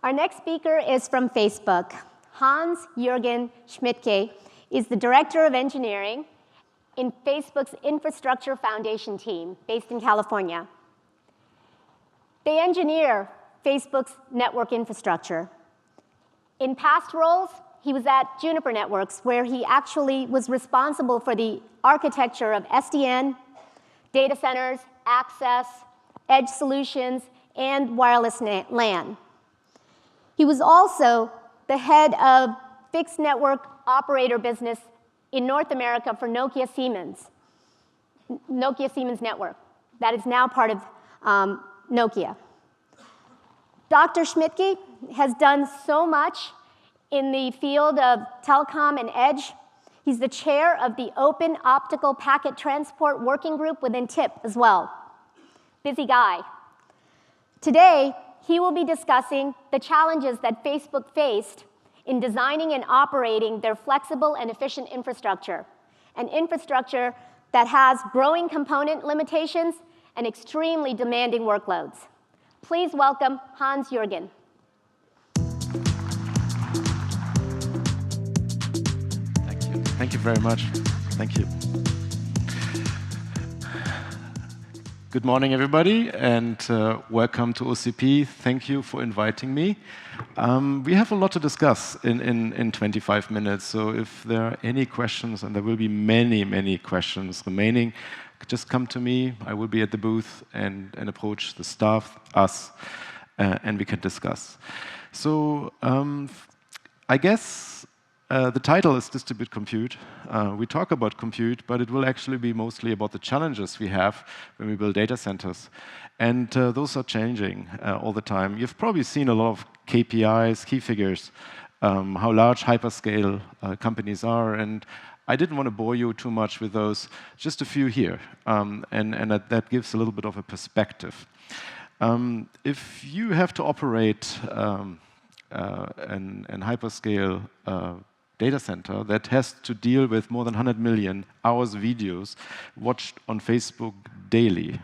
Our next speaker is from Facebook. Hans-Juergen Schmidtke is the Director of Engineering in Facebook's Infrastructure Foundation team, based in California. They engineer Facebook's network infrastructure. In past roles, he was at Juniper Networks, where he actually was responsible for the architecture of SDN, data centers, access, edge solutions, and wireless LAN. He was also the head of fixed network operator business in North America for Nokia Siemens Network. That is now part of Nokia. Dr. Schmidtke has done so much in the field of telecom and edge. He's the chair of the Open Optical Packet Transport Working Group within TIP as well. Busy guy. Today, he will be discussing the challenges that Facebook faced in designing and operating their flexible and efficient infrastructure, an infrastructure that has growing component limitations and extremely demanding workloads. Please welcome Hans-Juergen. Thank you very much. Thank you. Good morning, everybody, and welcome to OCP. Thank you for inviting me. We have a lot to discuss in 25 minutes, so if there are any questions, and there will be many, many questions remaining, just come to me. I will be at the booth and approach the staff, us, and we can discuss. So I guess the title is Distributed Compute. We talk about compute, but it will actually be mostly about the challenges we have when we build data centers. And those are changing all the time. You've probably seen a lot of KPIs, key figures, how large hyperscale companies are. And I didn't want to bore you too much with those, just a few here. And that gives a little bit of a perspective. If you have to operate an hyperscale data center that has to deal with more than 100 million hours videos watched on Facebook daily,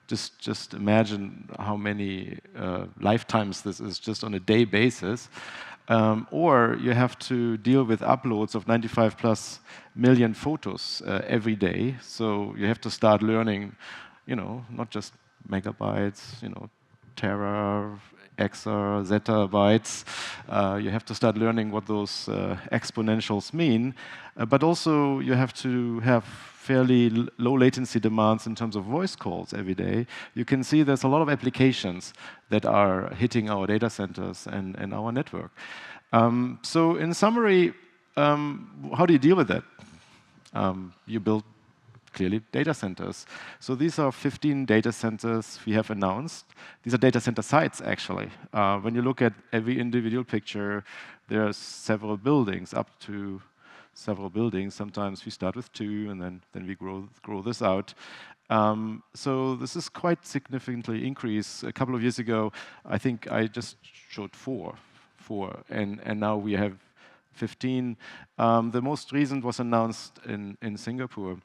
just imagine how many lifetimes this is just on a day basis. Or you have to deal with uploads of 95+ million photos every day. So you have to start learning, not just megabytes, tera, exa, zettabytes. You have to start learning what those exponentials mean. But also you have to have fairly low latency demands in terms of voice calls every day. You can see there's a lot of applications that are hitting our data centers and our network. So in summary, how do you deal with that? You build, clearly, data centers. So these are 15 data centers we have announced. These are data center sites, actually. When you look at every individual picture, there are several buildings, up to several buildings. Sometimes we start with 2, and then we grow this out. So this is quite significantly increased. A couple of years ago, I think I just showed 4, and now we have 15. The most recent was announced in Singapore.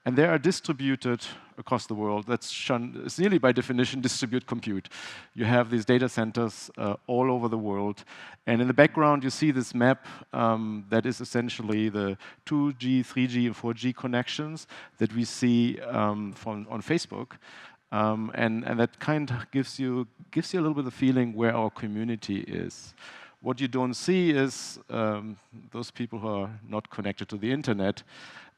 And they are distributed across the world. It's nearly by definition distributed compute. You have these data centers all over the world. And in the background, you see this map that is essentially the 2G, 3G, and 4G connections that we see on Facebook. And that kind of gives you a little bit of feeling where our community is. What you don't see is those people who are not connected to the internet.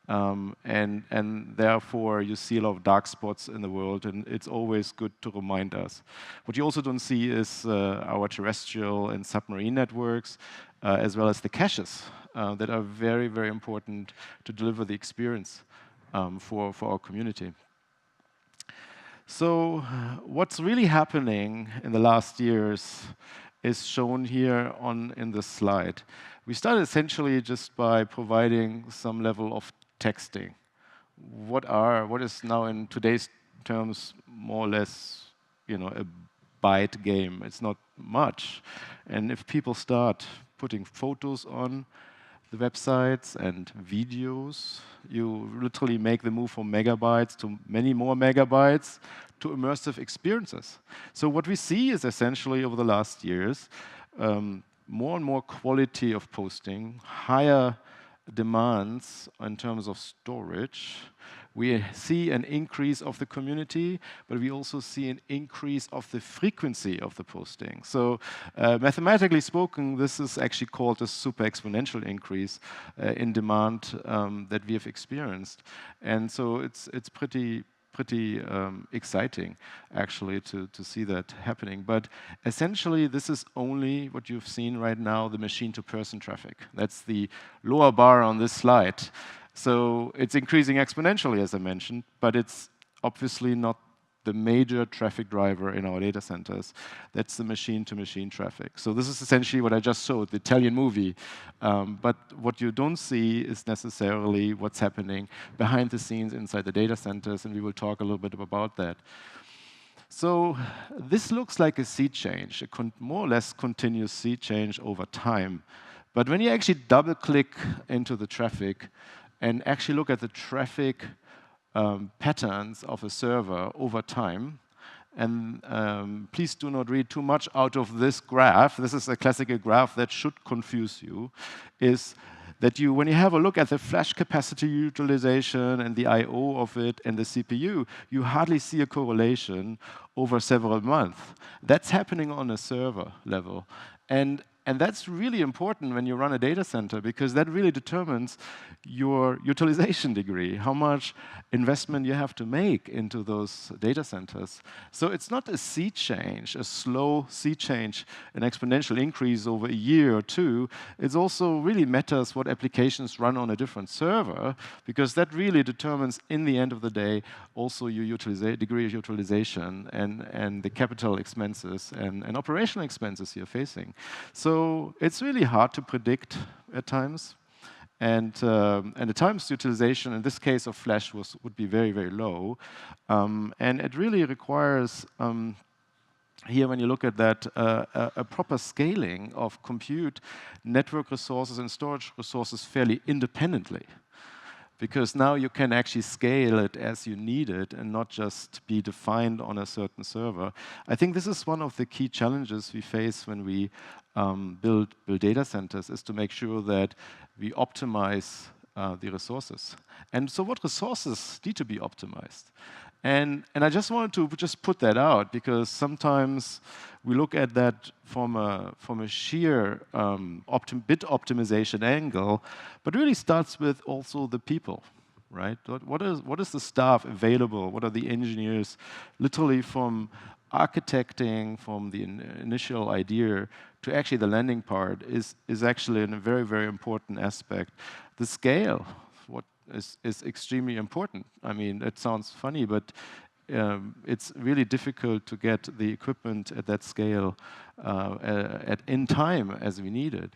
And therefore, you see a lot of dark spots in the world, and it's always good to remind us. What you also don't see is our terrestrial and submarine networks, as well as the caches that are very, very important to deliver the experience for our community. So what's really happening in the last years is shown here in this slide. We started essentially just by providing some level of texting. What is now in today's terms more or less, a byte game. It's not much. And if people start putting photos on, the websites and videos. You literally make the move from megabytes to many more megabytes to immersive experiences. So what we see is essentially over the last years, more and more quality of posting, higher demands in terms of storage. We see an increase of the community, but we also see an increase of the frequency of the posting. So mathematically spoken, this is actually called a super exponential increase in demand that we have experienced. And so it's pretty exciting, actually, to see that happening. But essentially, this is only what you've seen right now, the machine-to-person traffic. That's the lower bar on this slide. So it's increasing exponentially, as I mentioned, but it's obviously not the major traffic driver in our data centers. That's the machine-to-machine traffic. So this is essentially what I just showed, the Italian movie. But what you don't see is necessarily what's happening behind the scenes inside the data centers, and we will talk a little bit about that. So this looks like a sea change, a more or less continuous sea change over time. But when you actually double-click into the traffic and actually look at the traffic patterns of a server over time. And please do not read too much out of this graph. This is a classical graph that should confuse you, is that when you have a look at the flash capacity utilization and the I/O of it and the CPU, you hardly see a correlation over several months. That's happening on a server level. And that's really important when you run a data center, because that really determines your utilization degree, how much investment you have to make into those data centers. So it's not a sea change, a slow sea change, an exponential increase over a year or two. It also really matters what applications run on a different server, because that really determines, in the end of the day, also your degree of utilization and the capital expenses and operational expenses you're facing. So it's really hard to predict at times. And the times utilization, in this case of flash, would be very, very low. And it really requires, here when you look at that, a proper scaling of compute, network resources, and storage resources fairly independently. Because now you can actually scale it as you need it and not just be defined on a certain server. I think this is one of the key challenges we face when we build data centers, is to make sure that we optimize the resources. And so what resources need to be optimized? And I just wanted to just put that out, because sometimes we look at that from a sheer bit optimization angle, but really starts with also the people, right? What is the staff available? What are the engineers, literally from architecting, from the initial idea to actually the landing part is actually a very, very important aspect. The scale, is extremely important. I mean, it sounds funny, but it's really difficult to get the equipment at that scale in time as we need it.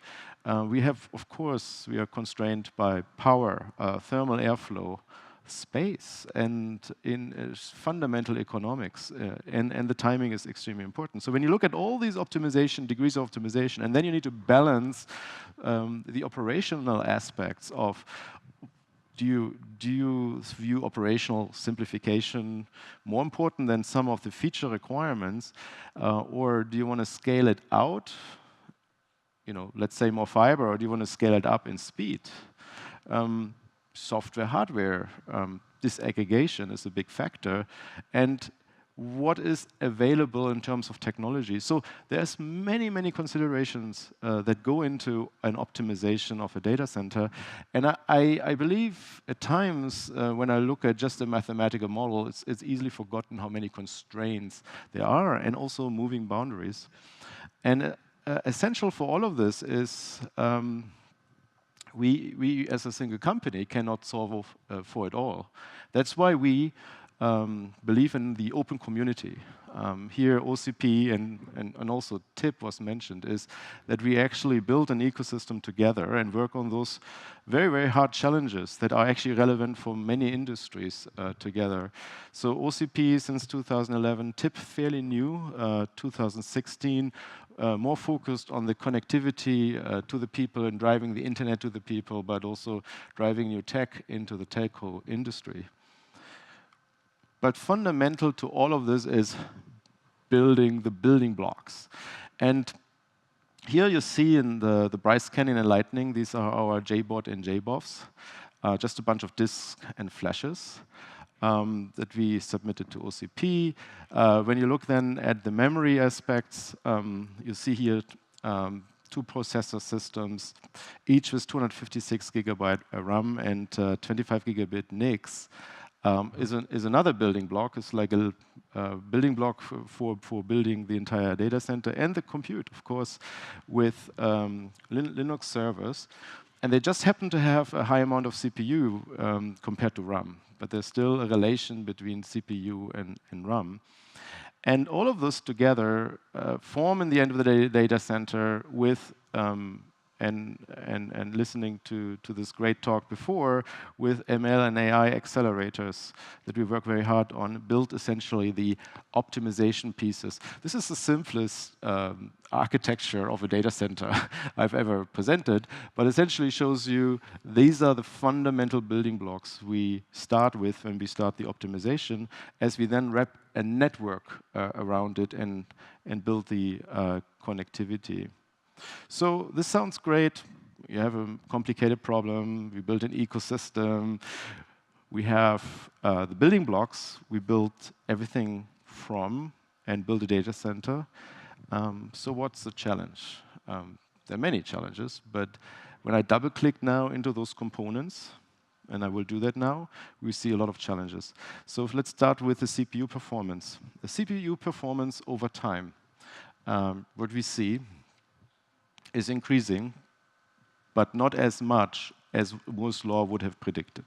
We have, of course, we are constrained by power, thermal airflow, space, and in fundamental economics, and the timing is extremely important. So when you look at all these degrees of optimization, and then you need to balance the operational aspects of, do you view operational simplification more important than some of the feature requirements, or do you want to scale it out, let's say more fiber, or do you want to scale it up in speed? Software, hardware, disaggregation is a big factor, and what is available in terms of technology. So there's many, many considerations that go into an optimization of a data center. And I believe at times when I look at just a mathematical model, it's easily forgotten how many constraints there are, and also moving boundaries. And essential for all of this is we as a single company cannot solve for it all. That's why we believe in the open community. Here, OCP and also TIP was mentioned, is that we actually build an ecosystem together and work on those very, very hard challenges that are actually relevant for many industries together. So OCP since 2011, TIP fairly new, 2016, more focused on the connectivity to the people and driving the internet to the people, but also driving new tech into the telco industry. But fundamental to all of this is building the building blocks. And here you see in the Bryce Canyon and Lightning, these are our JBOD and JBOFs, just a bunch of disks and flashes that we submitted to OCP. When you look then at the memory aspects, you see here 2 processor systems, each with 256 gigabyte RAM and 25 gigabit NICs. Is another building block. It's like a building block for building the entire data center and the compute, of course, with Linux servers. And they just happen to have a high amount of CPU compared to RAM. But there's still a relation between CPU and RAM. And all of this together form, in the end of the day, data center with and listening to this great talk before with ML and AI accelerators that we work very hard on, build essentially the optimization pieces. This is the simplest architecture of a data center I've ever presented, but essentially shows you these are the fundamental building blocks we start with when we start the optimization, as we then wrap a network around it and build the connectivity. So this sounds great. You have a complicated problem. We built an ecosystem. We have the building blocks. We built everything from and build a data center. So what's the challenge? There are many challenges, but when I double-click now into those components, and I will do that now, we see a lot of challenges. So let's start with the CPU performance. The CPU performance over time. What we see is increasing, but not as much as Moore's law would have predicted.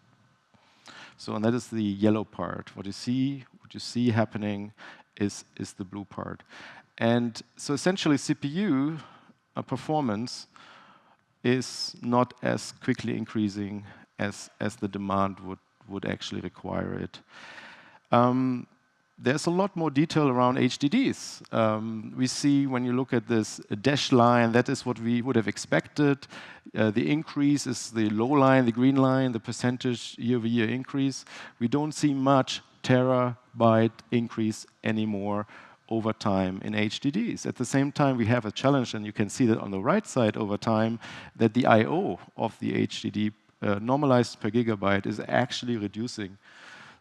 So, and that is the yellow part. What you see happening is the blue part. And so essentially CPU performance is not as quickly increasing as the demand would actually require it. There's a lot more detail around HDDs. We see when you look at this dashed line, that is what we would have expected. The increase is the low line, the green line, the percentage year-over-year increase. We don't see much terabyte increase anymore over time in HDDs. At the same time, we have a challenge, and you can see that on the right side over time, that the I/O of the HDD normalized per gigabyte is actually reducing.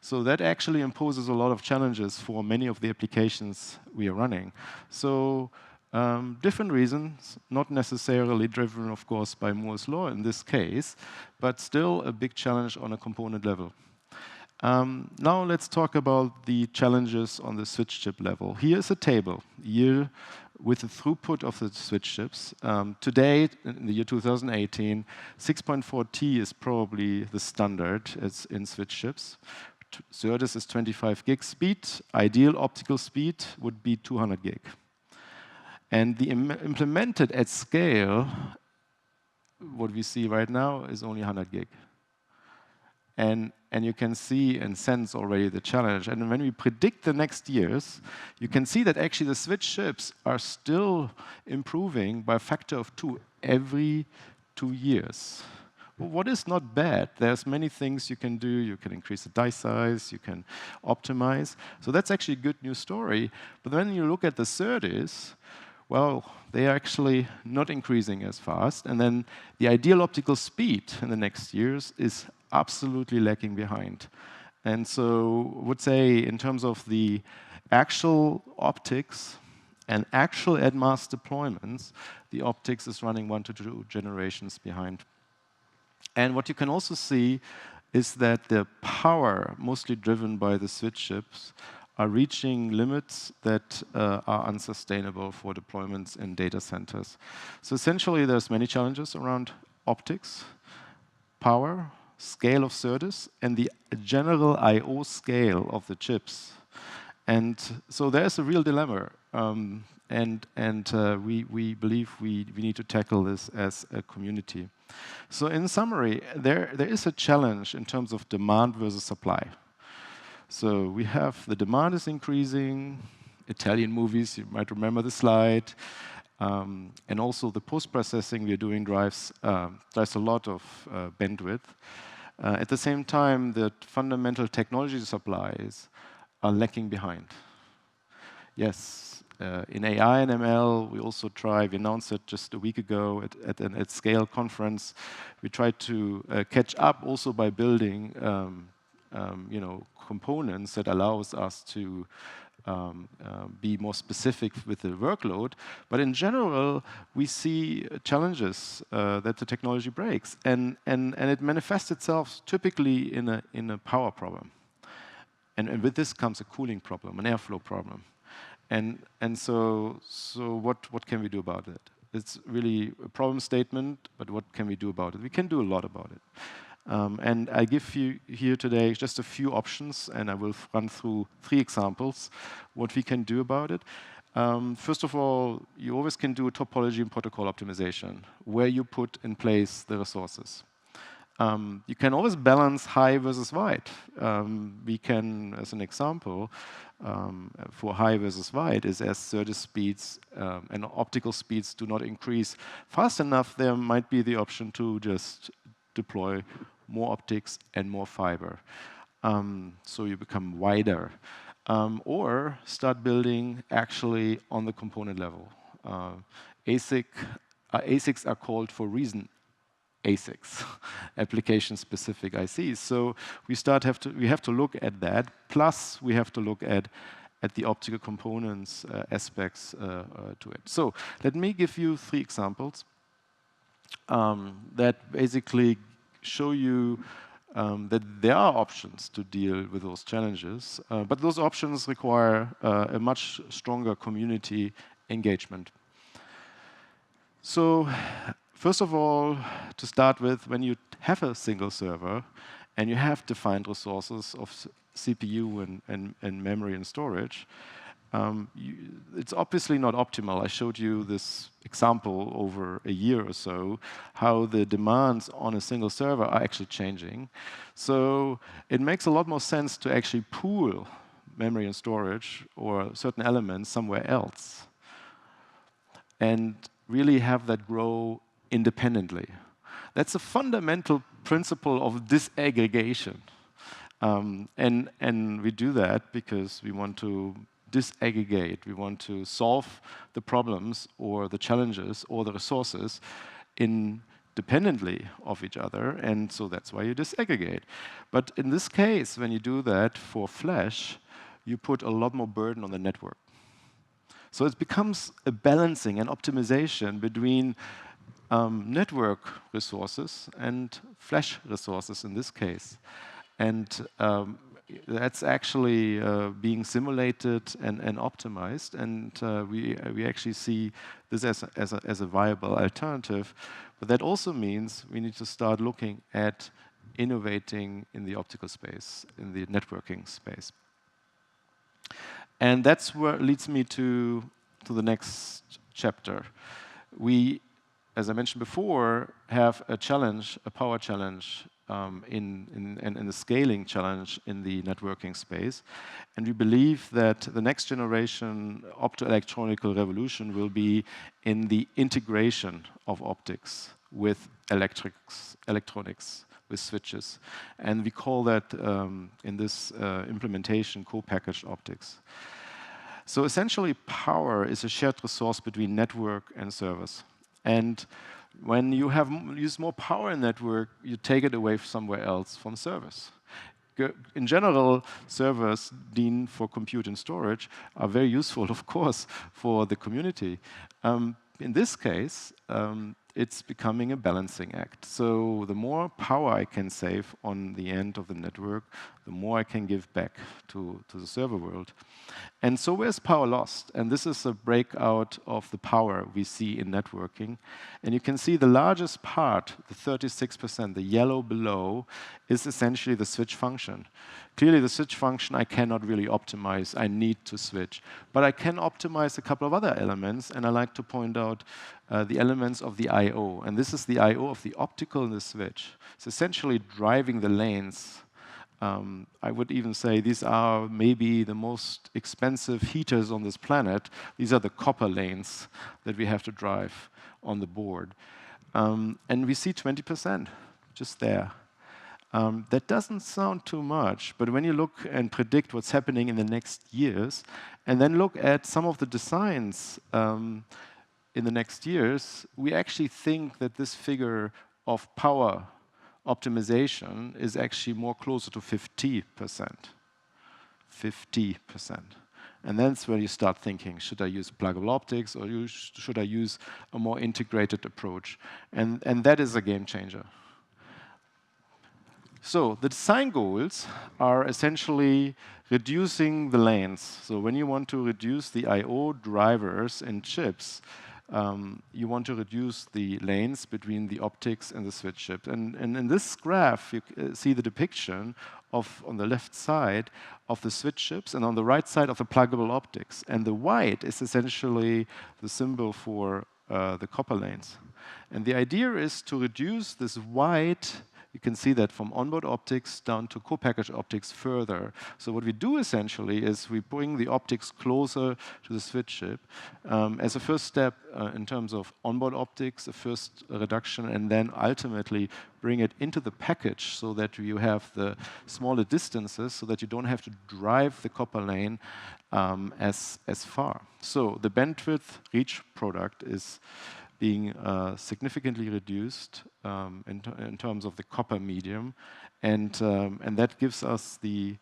So that actually imposes a lot of challenges for many of the applications we are running. So different reasons, not necessarily driven, of course, by Moore's law in this case, but still a big challenge on a component level. Now let's talk about the challenges on the switch chip level. Here's a table here with the throughput of the switch chips. Today, in the year 2018, 6.4T is probably the standard in switch chips. SerDes is 25 gig speed. Ideal optical speed would be 200 gig. And the implemented at scale, what we see right now is only 100 gig. And you can see and sense already the challenge. And when we predict the next years, you can see that actually the switch chips are still improving by a factor of 2 every 2 years. What is not bad? There's many things you can do. You can increase the die size. You can optimize. So that's actually a good news story. But when you look at the SerDes, well, they are actually not increasing as fast. And then the ideal optical speed in the next years is absolutely lagging behind. And so I would say in terms of the actual optics and actual at mass deployments, the optics is running 1 to 2 generations behind. And what you can also see is that the power, mostly driven by the switch chips, are reaching limits that are unsustainable for deployments in data centers. So essentially, there's many challenges around optics, power, scale of SerDes and the general I/O scale of the chips. And so there's a real dilemma. We believe we need to tackle this as a community. So in summary, there is a challenge in terms of demand versus supply. So we have the demand is increasing, Italian movies, you might remember the slide, and also the post-processing we are doing drives a lot of bandwidth. At the same time, the fundamental technology supplies are lacking behind. Yes, in AI and ML, we also we announced it just a week ago at Scale conference. We tried to catch up also by building components that allows us to be more specific with the workload. But in general, we see challenges that the technology breaks. And it manifests itself typically in a power problem. And with this comes a cooling problem, an airflow problem. And so what can we do about it? It's really a problem statement, but what can we do about it? We can do a lot about it. And I give you here today just a few options, and I will run through 3 examples what we can do about it. First of all, you always can do a topology and protocol optimization, where you put in place the resources. You can always balance high versus wide. We can, as an example, for high versus wide, is as SerDes speeds and optical speeds do not increase fast enough, there might be the option to just deploy more optics and more fiber. So you become wider. Or start building actually on the component level. ASICs are called for reason ASICs, application-specific ICs. So we have to look at that. Plus, we have to look at the optical components aspects to it. So let me give you 3 examples that basically show you that there are options to deal with those challenges, but those options require a much stronger community engagement. So first of all, to start with, when you have a single server and you have defined resources of CPU and memory and storage, it's obviously not optimal. I showed you this example over a year or so, how the demands on a single server are actually changing. So it makes a lot more sense to actually pool memory and storage or certain elements somewhere else and really have that grow independently. That's a fundamental principle of disaggregation. And we do that because we want to disaggregate. We want to solve the problems or the challenges or the resources independently of each other, and so that's why you disaggregate. But in this case, when you do that for flash, you put a lot more burden on the network. So it becomes a balancing and optimization between network resources and flash resources in this case. And that's actually being simulated and optimized, and we actually see this as a viable alternative. But that also means we need to start looking at innovating in the optical space, in the networking space. And that's where leads me to the next chapter. We, as I mentioned before, have a challenge, a power challenge, in the scaling challenge in the networking space. And we believe that the next generation optoelectronic revolution will be in the integration of optics with electronics, with switches. And we call that, in this implementation, co-packaged optics. So essentially, power is a shared resource between network and servers. And when you use more power in network, you take it away somewhere else from servers. In general, servers deemed for compute and storage are very useful, of course, for the community. In this case, it's becoming a balancing act. So the more power I can save on the end of the network, the more I can give back to the server world. And so where's power lost? And this is a breakout of the power we see in networking. And you can see the largest part, the 36%, the yellow below, is essentially the switch function. Clearly, the switch function I cannot really optimize. I need to switch. But I can optimize a couple of other elements, and I like to point out the elements of the I/O. And this is the I/O of the optical and the switch. It's essentially driving the lanes. I would even say these are maybe the most expensive heaters on this planet. These are the copper lanes that we have to drive on the board. And we see 20% just there. That doesn't sound too much, but when you look and predict what's happening in the next years, and then look at some of the designs in the next years, we actually think that this figure of power optimization is actually more closer to 50%. 50%. And that's where you start thinking, should I use pluggable optics or should I use a more integrated approach? And that is a game changer. So the design goals are essentially reducing the lanes. So when you want to reduce the I/O drivers in chips, you want to reduce the lanes between the optics and the switch chip. And in this graph, you see the depiction of, on the left side, of the switch chips, and on the right side of the pluggable optics. And the white is essentially the symbol for the copper lanes. And the idea is to reduce this white. You can see that from onboard optics down to co-packaged optics further. So what we do essentially is we bring the optics closer to the switch chip as a first step in terms of onboard optics, a first reduction, and then ultimately bring it into the package so that you have the smaller distances so that you don't have to drive the copper lane as far. So the bandwidth reach product is being significantly reduced in terms of the copper medium, and that gives us the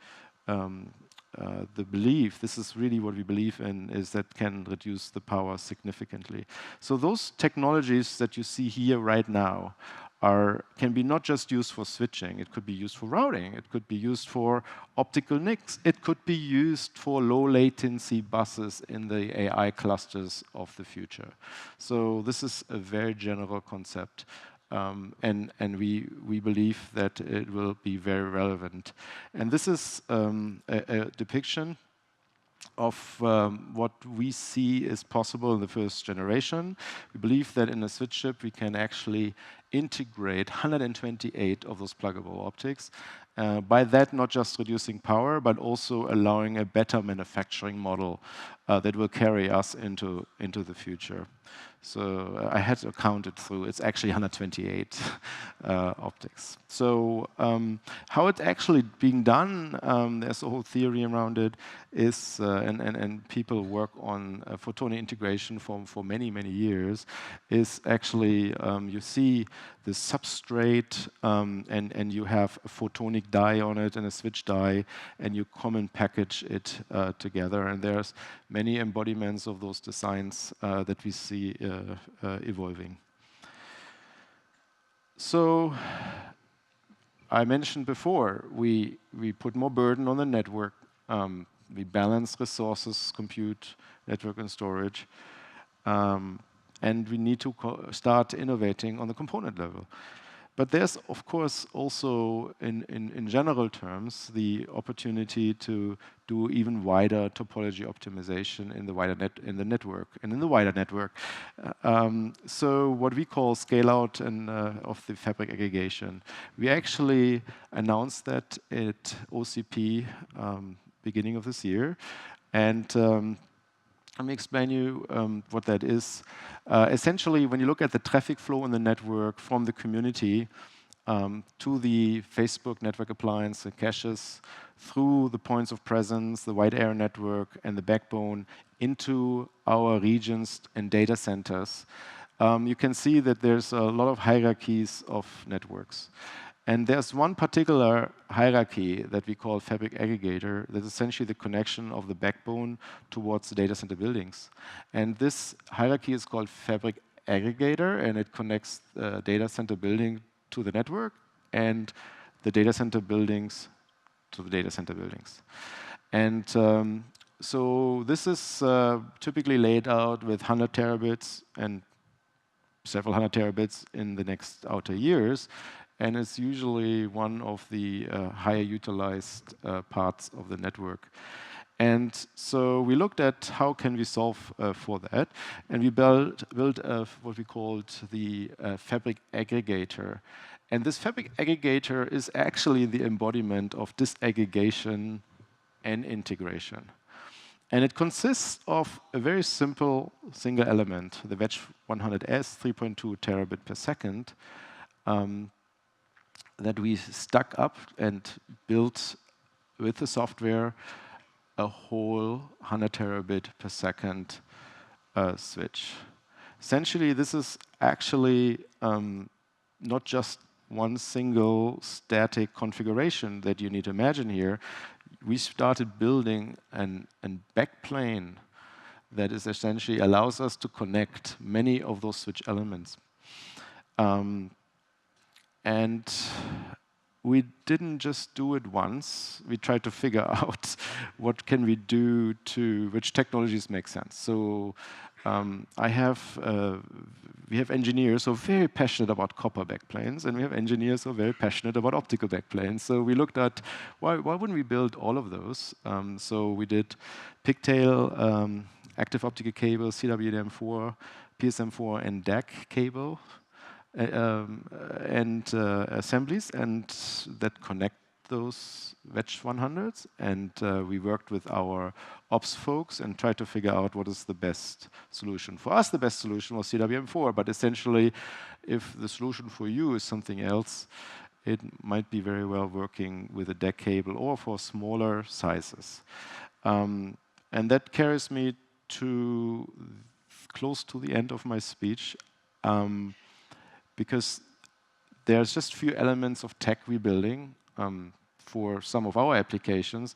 belief. This is really what we believe in, is that can reduce the power significantly. So those technologies that you see here right now can be not just used for switching. It could be used for routing. It could be used for optical NICs. It could be used for low latency buses in the AI clusters of the future. So this is a very general concept. And we believe that it will be very relevant. And this is a depiction of what we see is possible in the first generation. We believe that in a switch chip we can actually integrate 128 of those pluggable optics. By that, not just reducing power, but also allowing a better manufacturing model that will carry us into the future. So I had to count it through. It's actually 128 optics. So how it's actually being done, there's a whole theory around it, is, and people work on photonic integration for many, many years, is actually you see the substrate and you have a photonic die on it and a switch die, and you common package it together. And there's many embodiments of those designs that we see evolving. So I mentioned before, we put more burden on the network. We balance resources, compute, network, and storage. And we need to start innovating on the component level. But there's, of course, also, in general terms, the opportunity to do even wider topology optimization in the network and in the wider network. So what we call scale-out of the fabric aggregation. We actually announced that at OCP beginning of this year, and let me explain you what that is. Essentially, when you look at the traffic flow in the network from the community to the Facebook network appliance and caches, through the points of presence, the wide area network, and the backbone into our regions and data centers, you can see that there's a lot of hierarchies of networks. And there's one particular hierarchy that we call Fabric Aggregator that's essentially the connection of the backbone towards the data center buildings. And this hierarchy is called Fabric Aggregator, and it connects the data center building to the network and the data center buildings to the data center buildings. And so this is typically laid out with 100 terabits and several hundred terabits in the next outer years, and it's usually one of the higher utilized parts of the network. And so we looked at how can we solve for that, and we built what we called the Fabric Aggregator. And this Fabric Aggregator is actually the embodiment of disaggregation and integration. And it consists of a very simple single element, the Wedge 100S, 3.2 terabit per second, that we stuck up and built with the software a whole 100 terabit per second switch. Essentially, this is actually not just one single static configuration that you need to imagine here. We started building a backplane that is essentially allows us to connect many of those switch elements. And we didn't just do it once. We tried to figure out what can we do to which technologies make sense. So we have engineers who are very passionate about copper backplanes, and we have engineers who are very passionate about optical backplanes. So we looked at why wouldn't we build all of those? So we did pigtail, active optical cable, CWDM4, PSM4, and DAC cable. And assemblies and that connect those Wedge 100s, and we worked with our ops folks and tried to figure out what is the best solution. For us, the best solution was CWM4, but essentially, if the solution for you is something else, it might be very well working with a DAC cable or for smaller sizes. And that carries me to close to the end of my speech. Because there's just few elements of tech we're building for some of our applications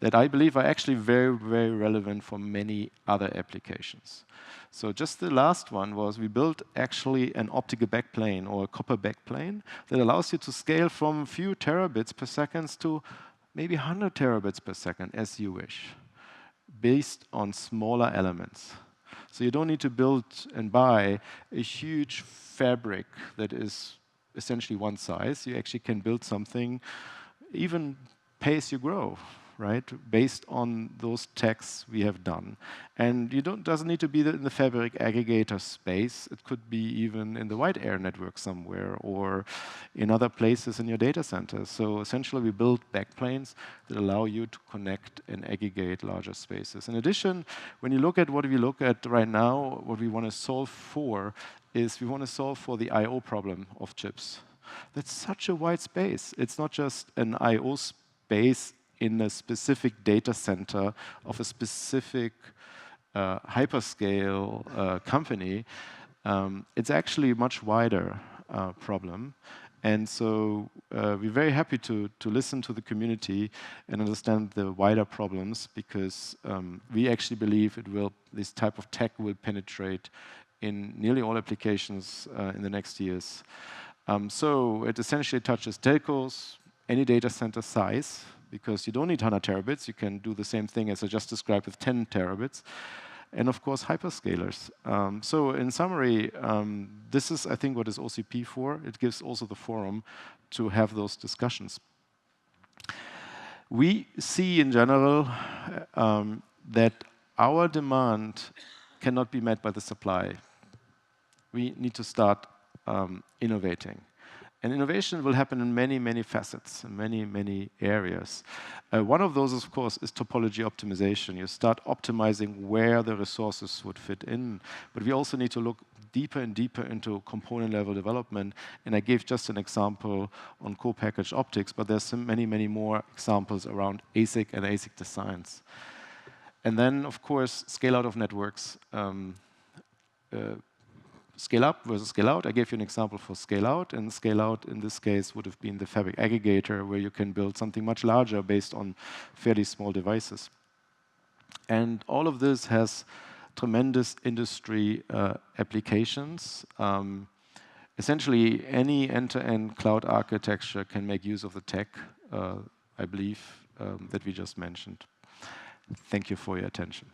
that I believe are actually very, very relevant for many other applications. So just the last one was we built actually an optical backplane or a copper backplane that allows you to scale from a few terabits per second to maybe 100 terabits per second as you wish, based on smaller elements. So you don't need to build and buy a huge fabric that is essentially one size. You actually can build something, even pay as you grow, right? Based on those techs we have done. And doesn't need to be in the Fabric Aggregator space. It could be even in the wide area network somewhere or in other places in your data center. So essentially we build backplanes that allow you to connect and aggregate larger spaces. In addition, when you look at what we look at right now, what we want to solve for is we want to solve for the I/O problem of chips. That's such a wide space. It's not just an I/O space in a specific data center of a specific hyperscale company. It's actually a much wider problem. And so we're very happy to listen to the community and understand the wider problems, because we actually believe this type of tech will penetrate in nearly all applications in the next years. So it essentially touches telcos, any data center size, because you don't need 100 terabits. You can do the same thing as I just described with 10 terabits. And of course, hyperscalers. So in summary, this is, I think, what is OCP for. It gives also the forum to have those discussions. We see in general that our demand cannot be met by the supply. We need to start innovating. And innovation will happen in many, many facets, in many, many areas. One of those, of course, is topology optimization. You start optimizing where the resources would fit in. But we also need to look deeper and deeper into component-level development. And I gave just an example on co-packaged optics, but there's many, many more examples around ASIC and ASIC designs. And then, of course, scale-out of networks. Scale up versus scale out. I gave you an example for scale out, and scale out in this case would have been the Fabric Aggregator, where you can build something much larger based on fairly small devices. And all of this has tremendous industry applications. Essentially, any end-to-end cloud architecture can make use of the tech, I believe, that we just mentioned. Thank you for your attention.